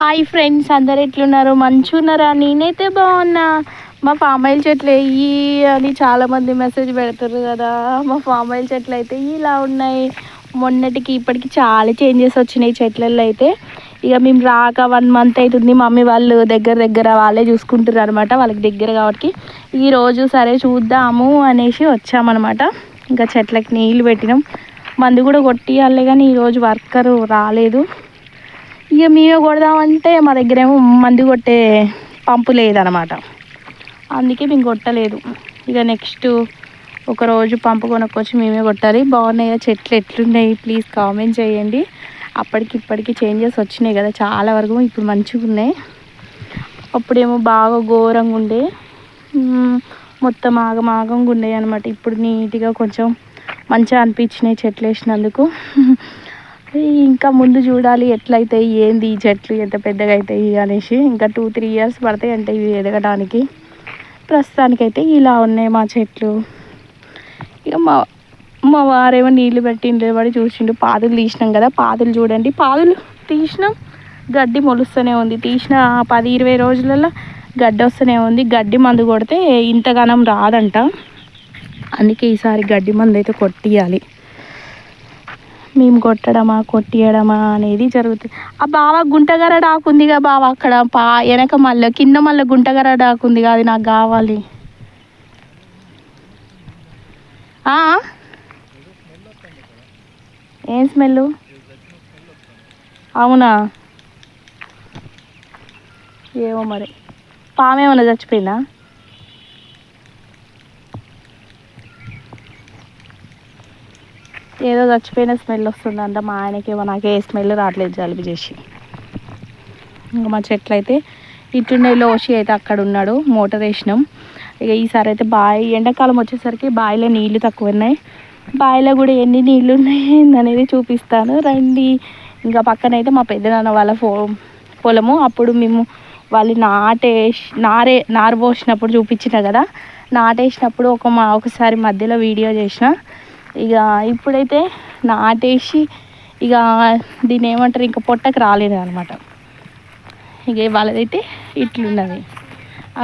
Hi friends, అందరు ఎట్లున్నారు? మంచున్నారా? నేనైతే బాగున్నా. మా ఫామ్ ఆయిల్ చెట్లు వెయ్యి అని చాలామంది మెసేజ్ పెడతారు కదా. మా ఫామ్ ఆయిల్ చెట్లు అయితే ఇలా ఉన్నాయి. మొన్నటికి ఇప్పటికి చాలా చేంజెస్ వచ్చినాయి చెట్లలో అయితే. ఇక మేము రాక 1 మంత్ అవుతుంది. మమ్మీ వాళ్ళు దగ్గర వాళ్ళే చూసుకుంటారు అనమాట. వాళ్ళకి దగ్గర కాబట్టి ఈరోజు సరే చూద్దాము అనేసి వచ్చామన్నమాట. ఇంకా చెట్లకి నీళ్ళు పెట్టినాం, మందు కూడా కొట్టియాలి. కానీ ఈరోజు వర్కరు రాలేదు. ఇక మేమే కొడదామంటే మా దగ్గర ఏమో మందు కొట్టే పంపు లేదనమాట. అందుకే మేము కొట్టలేదు. ఇక నెక్స్ట్ ఒకరోజు పంపు కొనుక్కొచ్చి మేమే కొట్టాలి. బాగున్నాయా చెట్లు? ఎట్లున్నాయి ప్లీజ్ కామెంట్ చేయండి. ఇప్పటికి చేంజెస్ వచ్చినాయి కదా చాలా వరకు. ఇప్పుడు మంచిగా ఉన్నాయి. అప్పుడేమో బాగా ఘోరంగా ఉండే, మొత్తం ఆగంగా ఉన్నాయి అనమాట. ఇప్పుడు నీట్గా కొంచెం మంచిగా అనిపించినాయి చెట్లు వేసినందుకు. ఇంకా ముందు చూడాలి ఎట్లయితాయి, ఏంది ఈ చెట్లు ఎంత పెద్దగా అవుతాయి అనేసి. ఇంకా 2-3 ఇయర్స్ పడతాయి అంటే ఇవి ఎదగడానికి. ప్రస్తుతానికైతే ఇలా ఉన్నాయి మా చెట్లు. ఇక మా వారేమో నీళ్ళు పెట్టి ఇంట్లో పడి చూసిండు. పాదులు తీసినాం కదా, పాదులు చూడండి. పాదులు తీసినాం, గడ్డి మొలుస్తూనే ఉంది. తీసిన 10-20 రోజులలో గడ్డి వస్తూనే ఉంది. గడ్డి మందు కొడితే ఇంతగానం రాదంట. అందుకే ఈసారి గడ్డి మందు అయితే కొట్టియాలి. మేము కొట్టియడమా అనేది జరుగుతుంది. ఆ బావ గుంటగరడ ఆకుందిగా బావ, అక్కడ వెనక మళ్ళీ కింద మళ్ళీ గుంటగరడ ఆకుందిగా, అది నాకు కావాలి. ఏం స్మెల్? అవునా, ఏమో మరి. పామేమన్నా చచ్చిపోయిందా? ఏదో చచ్చిపోయిన స్మెల్ వస్తుందంట మా ఆయనకేమో. నాకే స్మెల్ రావట్లేదు, జలుబు చేసి. ఇంకా మా చెట్లు అయితే ఇటుండే. లోషి అయితే అక్కడ ఉన్నాడు, మోటార్ వేసినాం. ఇక ఈసారి అయితే ఎండాకాలం వచ్చేసరికి బావిలో నీళ్ళు తక్కువ ఉన్నాయి. బావిలో కూడా ఎన్ని నీళ్ళు ఉన్నాయి అనేది చూపిస్తాను రండి. ఇంకా పక్కనైతే మా పెద్దనాన్న వాళ్ళ పొలము. అప్పుడు మేము వాళ్ళు నారు పోసినప్పుడు చూపించిన కదా, నాటేసినప్పుడు ఒకసారి మధ్యలో వీడియో చేసిన. ఇక ఇప్పుడైతే నాటేసి ఇక దీన్ని ఏమంటారు, ఇంకా పొట్టకు రాలేదు అనమాట. ఇక వాళ్ళదైతే ఇట్లున్నది,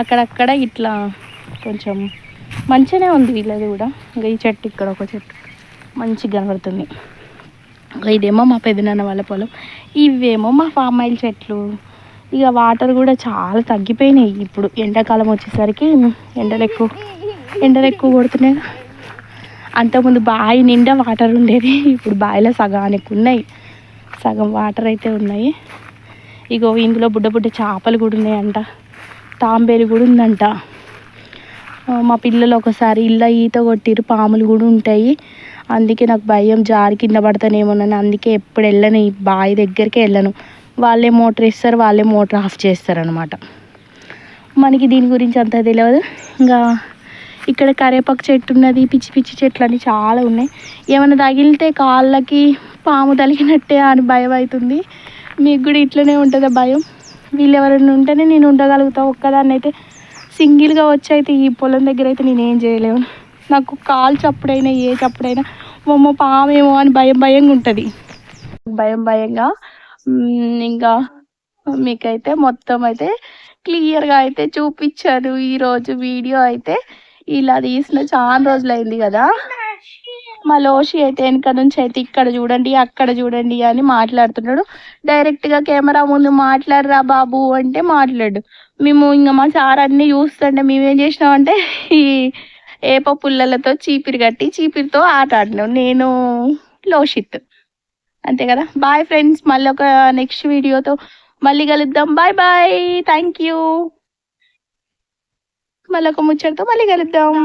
అక్కడక్కడ ఇట్లా కొంచెం మంచిగానే ఉంది వీళ్ళది కూడా. ఇంకా ఈ చెట్టు, ఇక్కడ ఒక చెట్టు మంచిగా కనబడుతుంది. ఇంకా ఇదేమో మా పెద్దనాన్న వాళ్ళ పొలం, ఇవేమో మా ఫామ్ ఆయిల్ చెట్లు. ఇక వాటర్ కూడా చాలా తగ్గిపోయినాయి ఇప్పుడు. ఎండాకాలం వచ్చేసరికి ఎండలు ఎక్కువ కొడుతున్నాయి. అంతకుముందు బావి నిండా వాటర్ ఉండేది, ఇప్పుడు బావిలో సగానికి ఉన్నాయి, సగం వాటర్ అయితే ఉన్నాయి. ఇగో ఇందులో బుడ్డ చేపలు కూడా ఉన్నాయంట, తాంబేలు కూడా ఉందంట. మా పిల్లలు ఒకసారి ఈత కొట్టిరు, పాములు కూడా ఉంటాయి. అందుకే నాకు భయం, జారి కింద పడతానేమోనని. అందుకే ఎప్పుడు వెళ్ళను, ఈ బావి దగ్గరికి వెళ్ళను. వాళ్ళే మోటార్ ఇస్తారు, వాళ్ళే మోటార్ ఆఫ్ చేస్తారు అనమాట. మనకి దీని గురించి అంత తెలియదు. ఇంకా ఇక్కడ కరివేపాకు చెట్టు ఉన్నది, పిచ్చి చెట్లు అని చాలా ఉన్నాయి. ఏమైనా తగిలితే కాళ్ళకి పాము తగిలినట్టే అని భయం అవుతుంది. మీకు కూడా ఇట్లనే ఉంటుందా భయం? వీళ్ళు ఎవరైనా ఉంటేనే నేను ఉండగలుగుతా. ఒక్కదాన్ని అయితే సింగిల్గా వచ్చి అయితే ఈ పొలం దగ్గర అయితే నేనేం చేయలేను. నాకు కాలు చప్పుడైనా ఏ చప్పుడైనా బొమ్మ పామేమో అని భయంగా ఉంటుంది. భయంగా ఇంకా మీకైతే మొత్తం అయితే క్లియర్గా అయితే చూపించాను. ఈరోజు వీడియో అయితే ఇలా తీసిన చాలా రోజులైంది కదా. మా లోషి అయితే వెనక నుంచి అయితే ఇక్కడ చూడండి, అక్కడ చూడండి అని మాట్లాడుతున్నాడు. డైరెక్ట్గా కెమెరా ముందు మాట్లాడరా బాబు అంటే మాట్లాడు. మేము ఇంకా మా సార్ అన్నీ చూస్తుంటే మేమేం చేసినామంటే ఈ ఏప పుల్లలతో చీపిరితో ఆట ఆడినాం, నేను లోషిత్. అంతే కదా. బాయ్ ఫ్రెండ్స్, మళ్ళీ ఒక నెక్స్ట్ వీడియోతో మళ్ళీ కలుద్దాం. Bye, thank you. మళ్ళీ ఒక ముచ్చటతో మళ్ళీ కలుద్దాం.